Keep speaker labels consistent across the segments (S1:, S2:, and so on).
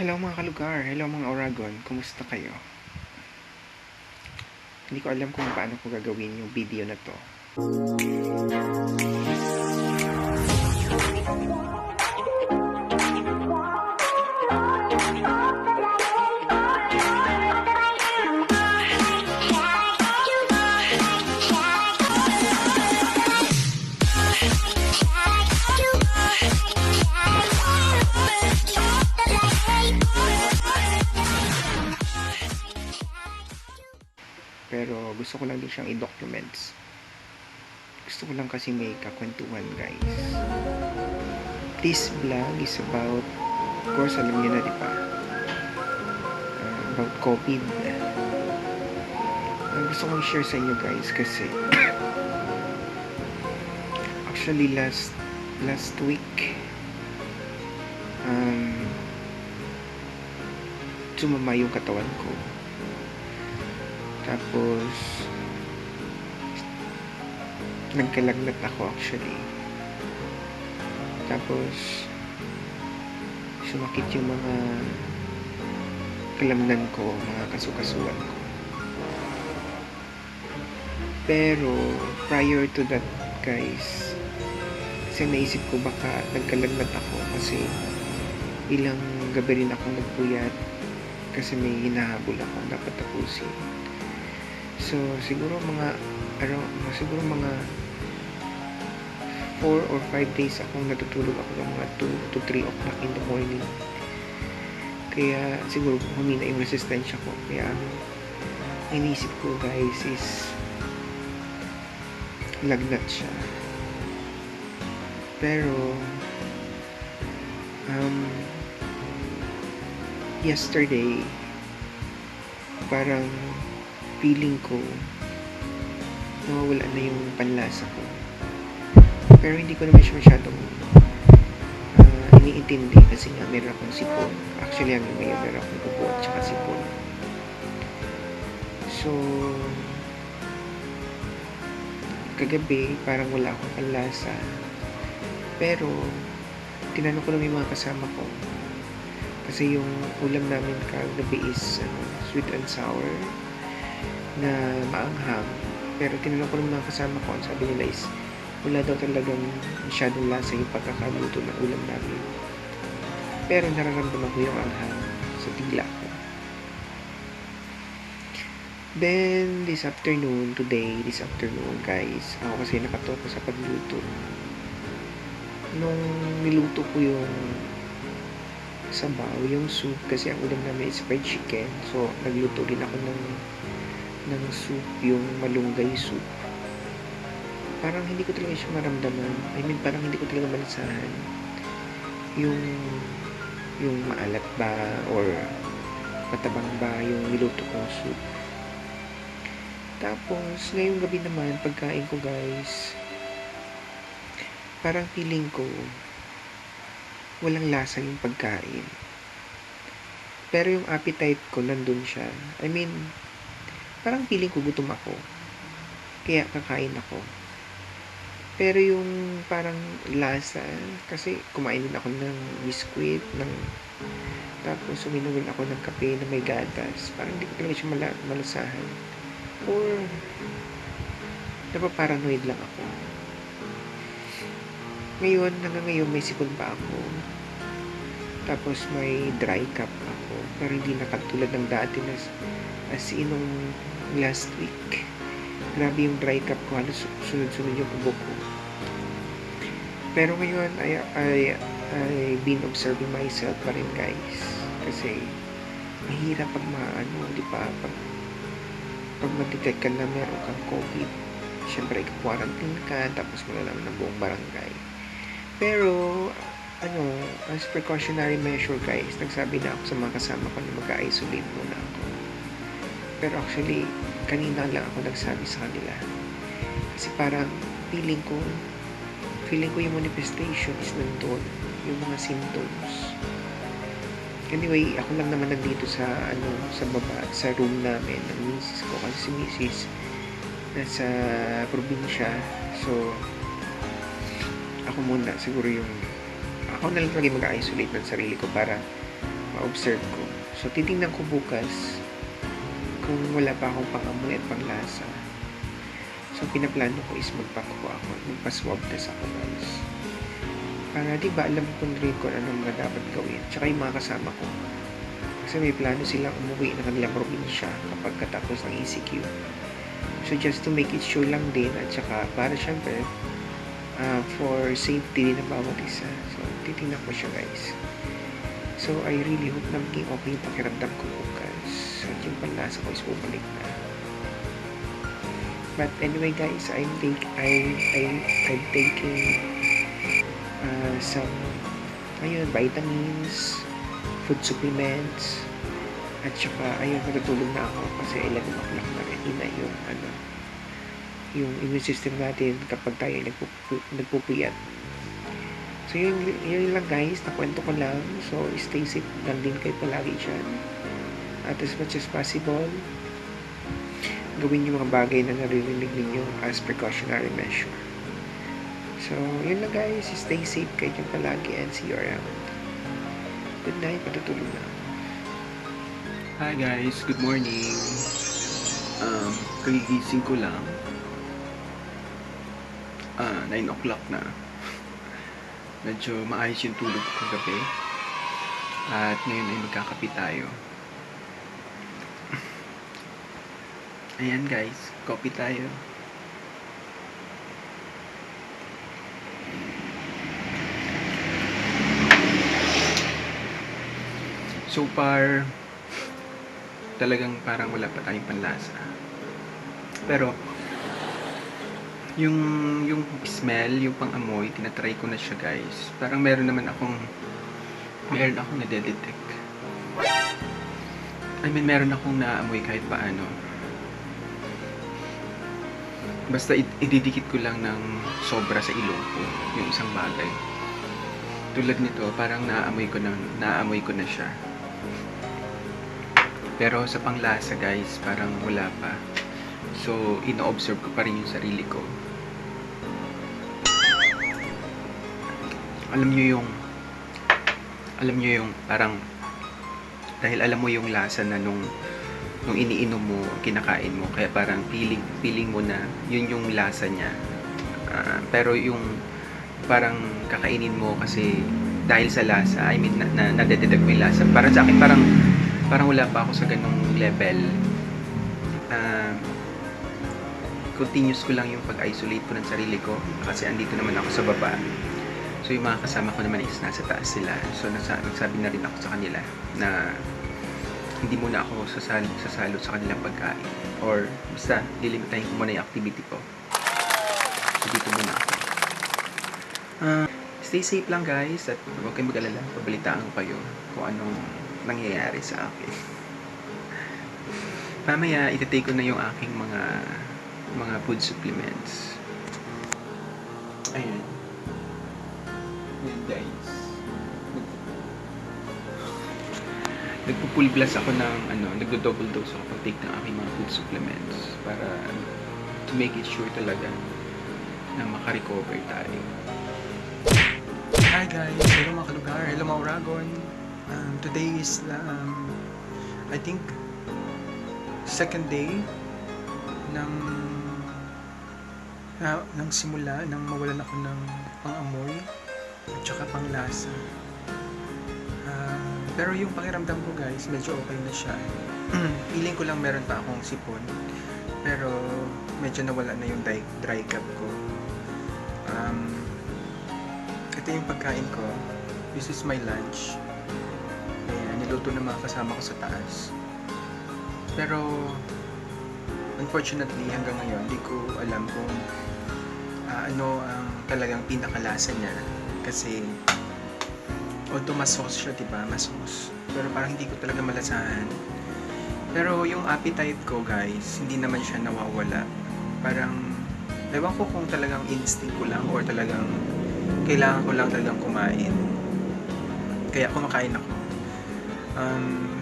S1: Hello mga kalugar, hello mga Oragon, kumusta kayo? Hindi ko alam kung paano ko gagawin yung video na to. Pero gusto ko lang din siyang i-documents. Gusto ko lang kasi may kakwentuhan, guys. This vlog is about, of course, alam niyo na, di ba? About COVID. Ang gusto kong share sa inyo, guys, kasi actually last week sumama yung katawan ko. Tapos nagkalagnat ako actually. Tapos sumakit yung mga kalamnan ko, mga kasukasuan ko. Pero prior to that, guys, kasi naisip ko baka nagkalagnat ako kasi ilang gabi rin akong nagpuyat kasi may hinahabol akong dapat tapusin. So siguro mga 4 or 5 days akong natutulog ako ng mga 2 to 3 o'clock in the morning. Kaya siguro humina yung resistensya ko. Kaya inisip ko, guys, is lagnat siya. Pero yesterday parang feeling ko nawawala na yung panlasa ko. Pero hindi ko naman siya masyadong iniintindi kasi nga meron akong sipon. Actually, meron akong ubo at saka sipon. So kagabi parang wala akong panlasa. Pero tinanong ko na yung mga kasama ko kasi yung ulam namin kagabi is sweet and sour na maanghang. Pero tinanong ko ng mga kasama ko, sabi nila is wala daw talagang masyadong lasa yung pagkakaluto ng ulam namin. Pero nararamdaman ko yung anghang sa dila ko. Then this afternoon, guys, ako kasi nakatoka sa pagluto. Nung niluto ko yung sabaw, yung soup, kasi ang ulam namin is fried chicken. So nagluto din ako ng soup, yung malunggay soup. Parang hindi ko talaga siya maramdaman. Parang hindi ko talaga malasahan yung maalat ba or matabang ba yung niluto kong soup. Tapos ngayong gabi naman, pagkain ko, guys, parang feeling ko walang lasa yung pagkain. Pero yung appetite ko nandun siya. Parang feeling ko gutom ako. Kaya kakain ako. Pero yung parang lasa, kasi kumain din ako ng biskwit, tapos uminom din ako ng kape na may gatas. Parang hindi ko talaga siya malasahan. Or napaparanoid lang ako. Hanggang ngayon may sipon pa ako. Tapos may dry cup ako. Pero hindi na katulad ng dati na as in nung last week. Grabe yung dry cup ko. Halos sunod-sunod yung ubo ko. Pero ngayon, I've been observing myself pa rin, guys. Kasi mahirap pag di ba? Pag mag-detect ka na meron kang COVID, syempre quarantine ka, tapos malalaman ng buong barangay. Pero as precautionary measure, guys, nagsabi na ako sa mga kasama ko na mag-isolate muna ako. Pero actually, kanina lang ako nagsabi sa kanila. Kasi parang feeling ko yung manifestation is nandun, yung mga symptoms. Anyway, ako lang naman nandito sa baba, sa room namin ng misis ko, kasi si misis nasa probinsya. So ako muna siguro ako na lang lagi mag-isolate ng sarili ko para ma-observe ko. So, titingnan ko bukas kung wala pa akong pang-amoy at panglasa. So, pinaplano ko is magpakuha ako, magpa-swab test ako, guys. Para, di ba, alam ko rin kung anong mga dapat gawin. Tsaka yung mga kasama ko. Kasi may plano silang umuwi ng kanilang probinsya kapag katapos ng ECQ. So, just to make it sure lang din, at saka para syempre, for safety din ng bawat isa. So, titingnan ko siya, guys. So, I really hope na maging okay yung pakiramdam ko bukas. At yung panlasa ko is bumalik na. But anyway, guys, I'm taking some vitamins, food supplements, at saka natutulog na ako kasi 11 o'clock na rin na yung immune system natin kapag tayo nagpupuyat. So yun lang, guys, nakwento ko lang. So stay safe lang din kayo palagi dyan, at as much as possible gawin yung mga bagay na naririnig ninyo as precautionary measure. So yun lang, guys, stay safe kayo dyan palagi and see you around. Good night, patutulog na.
S2: Hi guys, good morning. Kagigising ko lang. 9 o'clock na. Medyo maayos yung tulog ko kagabi. At ngayon ay magkakape tayo. Ayan guys, coffee tayo. So far, talagang parang wala pa tayong panlasa. Pero yung smell, yung pang-amoy, tinatry ko na siya, guys. Parang meron akong nade-detect. I mean, meron akong naamoy kahit paano. Basta ididikit ko lang ng sobra sa ilong ko yung isang bagay. Tulad nito, parang naamoy ko na siya. Pero sa panglasa, guys, parang wala pa. So, ino-observe ko pa rin yung sarili ko. Alam nyo yung parang, dahil alam mo yung lasa na nung iniinom mo, kinakain mo, kaya parang feeling mo na yun yung lasa niya. Pero yung parang kakainin mo kasi dahil sa lasa, I mean, nadedetect mo yung lasa. Para sa akin, parang wala pa ako sa ganong level. Continuous ko lang yung pag-isolate ko ng sarili ko kasi andito naman ako sa baba. So yung mga kasama ko naman is nasa taas sila. So nagsabi na rin ako sa kanila na hindi muna ako sasalo sa kanilang pagkain, or basta lilimitahin ko muna yung activity ko. So dito muna ako. Stay safe lang, guys, at huwag kayong mag-alala, pabalitaan ko kayo kung anong nangyayari sa akin. Mamaya itatake ko na yung aking mga food supplements. Ayan. Ayan, guys. Nagpo-full blast ako ng nagdo-double dose ako pag-take ng aking mga food supplements para to make it sure talaga na makarecover tayo. Hi guys! Hello mga kalugar! Hello mga Uragon! Today is I think second day ng simula nang mawalan ako ng pang-amoy at saka panglasa. Pero yung pakiramdam ko, guys, medyo okay na siya. Feeling ko lang meron pa akong sipon, pero medyo nawala na yung dry cup ko. Ito yung pagkain ko. This is my lunch. Ayan, niluto ng mga kasama ko sa taas. Pero unfortunately, hanggang ngayon, hindi ko alam kung ano ang talagang pinakalasa niya. Kasi although mas sauce siya, diba? Mas sauce. Pero parang hindi ko talaga malasahan. Pero yung appetite ko, guys, hindi naman siya nawawala. Parang, ewan ko kung talagang instinct ko lang or talagang kailangan ko lang talagang kumain. Kaya kumakain ako.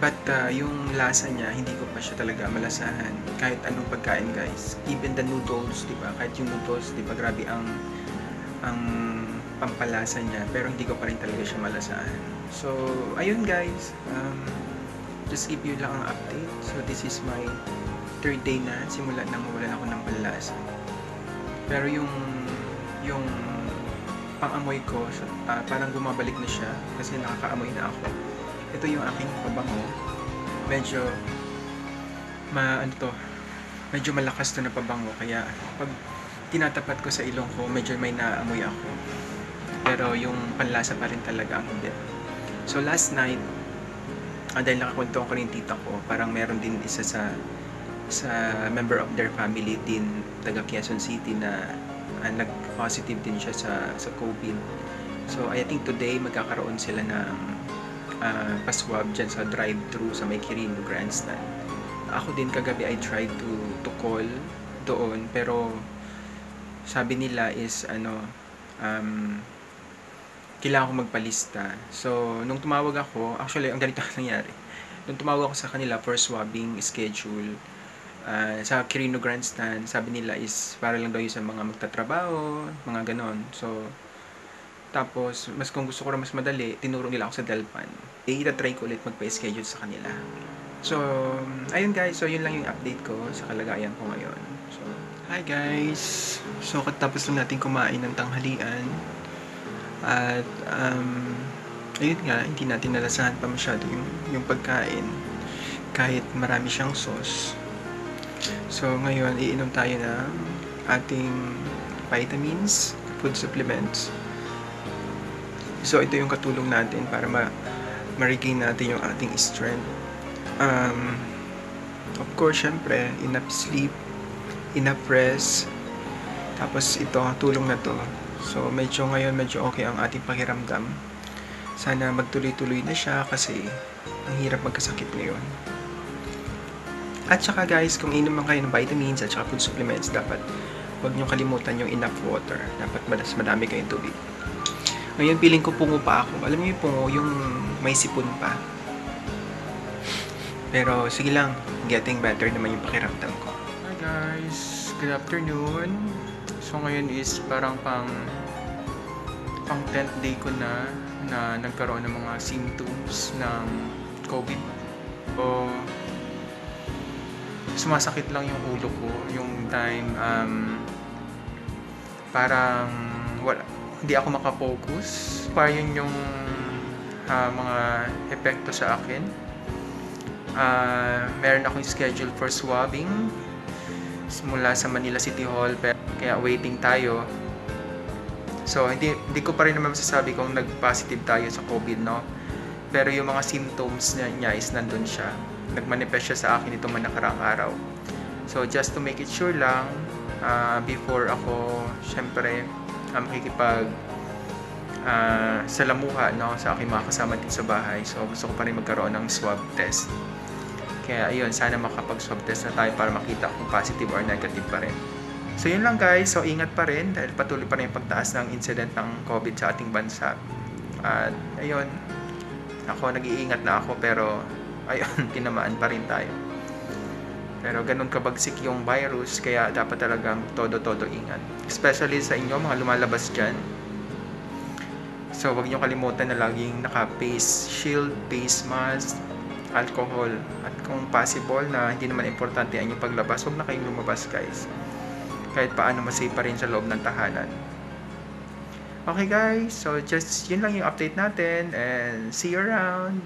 S2: But yung lasa niya, hindi ko pa siya talaga malasahan. Kahit anong pagkain, guys. Even the noodles, diba? Kahit yung noodles, diba? Grabe ang pampalasa niya, pero hindi ko pa rin talaga siya malasahan. So, ayun guys, just give you lang ang update. So, this is my third day na, simula nang mawalan ako ng panlasa. Pero yung pang-amoy ko, parang bumabalik na siya kasi nakakaamoy na ako. Ito yung aking pabango. Medyo medyo malakas to na pabango, kaya pag tinatapat ko sa ilong ko, medyo may naamoy ako. Pero yung panlasa pa rin talaga ang hindi. So last night, dahil nakakwento ko rin tita ko, parang meron din isa sa member of their family din, taga Quezon City, na nag-positive din siya sa COVID. So I think today magkakaroon sila ng paswab dyan sa drive-thru sa may Quirino Grandstand. Ako din kagabi I tried to call doon, pero sabi nila is kailangan ko magpalista. So nung tumawag ako, actually ang ganito nangyari. Nung tumawag ako sa kanila for swabbing schedule sa Quirino Grandstand, sabi nila is para lang daw yun sa mga magtatrabaho, mga ganon. So tapos, mas kung gusto ko rin mas madali, tinuro nila ako sa Delpan. I-try ko ulit magpa-schedule sa kanila. So, ayun guys. So, yun lang yung update ko sa kalagayan ko ngayon. So, hi guys. So, katapos lang natin kumain ng tanghalian. At, ayun nga, hindi natin nalasahan pa masyado yung pagkain. Kahit marami siyang sauce. So, ngayon, iinom tayo ng ating vitamins, food supplements. So, ito yung katulong natin para ma-regain natin yung ating strength. Of course, syempre, enough sleep, enough rest. Tapos, ito, tulong na to. So, ngayon, medyo okay ang ating pakiramdam. Sana magtuloy-tuloy na siya kasi ang hirap magkasakit ngayon. At saka guys, kung inom man kayo ng vitamins at saka food supplements, dapat huwag nyo kalimutan yung enough water. Dapat madami kayong tubig. Ngayon, feeling ko pungo pa ako. Alam niyo yung pungo, yung may sipon pa. Pero, sige lang. Getting better naman yung pakiramdam ko. Hi guys! Good afternoon! So, ngayon is parang pang 10th day ko na nagkaroon ng mga symptoms ng COVID. O, sumasakit lang yung ulo ko. Yung time, parang hindi ako makafocus. Para yun yung mga epekto sa akin. Meron akong schedule for swabbing mula sa Manila City Hall, kaya waiting tayo. So hindi ko pa rin naman masasabi kung nag-positive tayo sa COVID, no? Pero yung mga symptoms niya is nandun siya. Nagmanifest siya sa akin itong mga nakaraang araw. So just to make it sure lang, before ako syempre makikipag salamuha, no, sa aking mga kasama dito sa bahay. So gusto ko pa rin magkaroon ng swab test. Kaya ayun, sana makapag-swab test na tayo para makita kung positive or negative pa rin. So yun lang guys, so ingat pa rin dahil patuloy pa rin yung pagtaas ng incident ng COVID sa ating bansa. At ayun, ako nag-iingat na ako, pero ayun, tinamaan pa rin tayo. Pero ganun kabagsik yung virus, kaya dapat talagang todo-todo ingat. Especially sa inyo, mga lumalabas dyan. So, wag niyo kalimutan na laging naka-face shield, face mask, alcohol. At kung possible na hindi naman importante ang inyong paglabas, wag na kayong lumabas guys. Kahit paano masave pa rin sa loob ng tahanan. Okay guys, so just yun lang yung update natin and see you around.